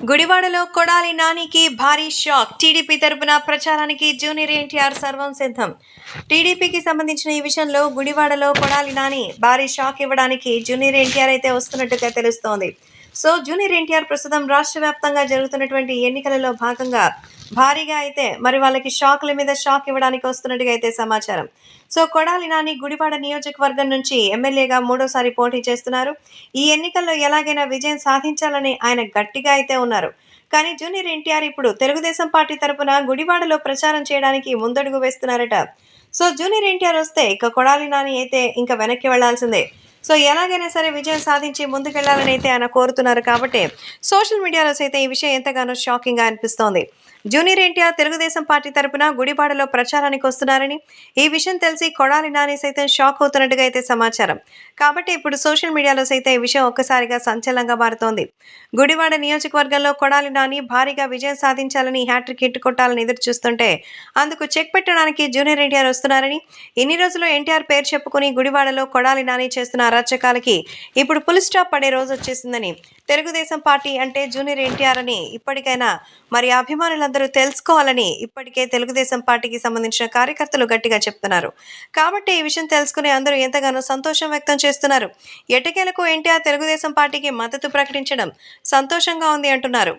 గుడివాడలో కొడాలి నానికి భారీ షాక్. టీడీపీ తరపున ప్రచారానికి జూనియర్ ఎన్టీఆర్ సర్వం సిద్ధం. టీడీపీకి సంబంధించిన ఈ విషయంలో గుడివాడలో కొడాలి నాని భారీ షాక్ ఇవ్వడానికి జూనియర్ ఎన్టీఆర్ అయితే వస్తున్నట్టుగా తెలుస్తోంది. సో జూనియర్ ఎన్టీఆర్ ప్రస్తుతం రాష్ట్ర వ్యాప్తంగా జరుగుతున్నటువంటి ఎన్నికలలో భాగంగా భారీగా అయితే మరి వాళ్ళకి షాకుల మీద షాక్ ఇవ్వడానికి వస్తున్నట్టుగా అయితే సమాచారం. సో కొడాలి నాని గుడివాడ నియోజకవర్గం నుంచి ఎమ్మెల్యేగా మూడోసారి పోటీ చేస్తున్నారు. ఈ ఎన్నికల్లో ఎలాగైనా విజయం సాధించాలని ఆయన గట్టిగా అయితే ఉన్నారు. కానీ జూనియర్ ఎన్టీఆర్ ఇప్పుడు తెలుగుదేశం పార్టీ తరపున గుడివాడలో ప్రచారం చేయడానికి ముందడుగు వేస్తున్నారట. సో జూనియర్ ఎన్టీఆర్ వస్తే ఇక కొడాలి నాని అయితే ఇంకా వెనక్కి వెళ్లాల్సిందే. సో ఎలాగైనా సరే విజయం సాధించి ముందుకెళ్లాలని అయితే ఆయన కోరుతున్నారు. కాబట్టి సోషల్ మీడియాలో సైతం ఈ విషయం ఎంతగానో షాకింగ్గా అనిపిస్తోంది. జూనియర్ ఎన్టీఆర్ తెలుగుదేశం పార్టీ తరపున గుడివాడలో ప్రచారానికి వస్తున్నారని ఈ విషయం తెలిసి కొడాలి నాని సైతం షాక్ అవుతున్నట్టుగా అయితే సమాచారం. కాబట్టి ఇప్పుడు సోషల్ మీడియాలో సైతం ఈ విషయం ఒక్కసారిగా సంచలనంగా మారుతోంది. గుడివాడ నియోజకవర్గంలో కొడాలి నాని భారీగా విజయం సాధించాలని హ్యాట్రిక్ హిట్ కొట్టాలని ఎదురు చూస్తుంటే అందుకు చెక్ పెట్టడానికి జూనియర్ ఎన్టీఆర్ వస్తున్నారని, ఇన్ని రోజులు ఎన్టీఆర్ పేరు చెప్పుకుని గుడివాడలో కొడాలి నాని చేస్తున్న అరాచకాలకి ఇప్పుడు ఫుల్ స్టాప్ పడే రోజు వచ్చేసిందని, తెలుగుదేశం పార్టీ అంటే జూనియర్ ఎన్టీఆర్ అని ఇప్పటికైనా మరి అభిమానులందరూ తెలుసుకోవాలని ఇప్పటికే తెలుగుదేశం పార్టీకి సంబంధించిన కార్యకర్తలు గట్టిగా చెప్తున్నారు. కాబట్టి ఈ విషయం తెలుసుకుని అందరూ ఎంతగానో సంతోషం వ్యక్తం చేస్తున్నారు. ఎట్టకేలకు ఎన్టీఆర్ తెలుగుదేశం పార్టీకి మద్దతు ప్రకటించడం సంతోషంగా ఉంది అంటున్నారు.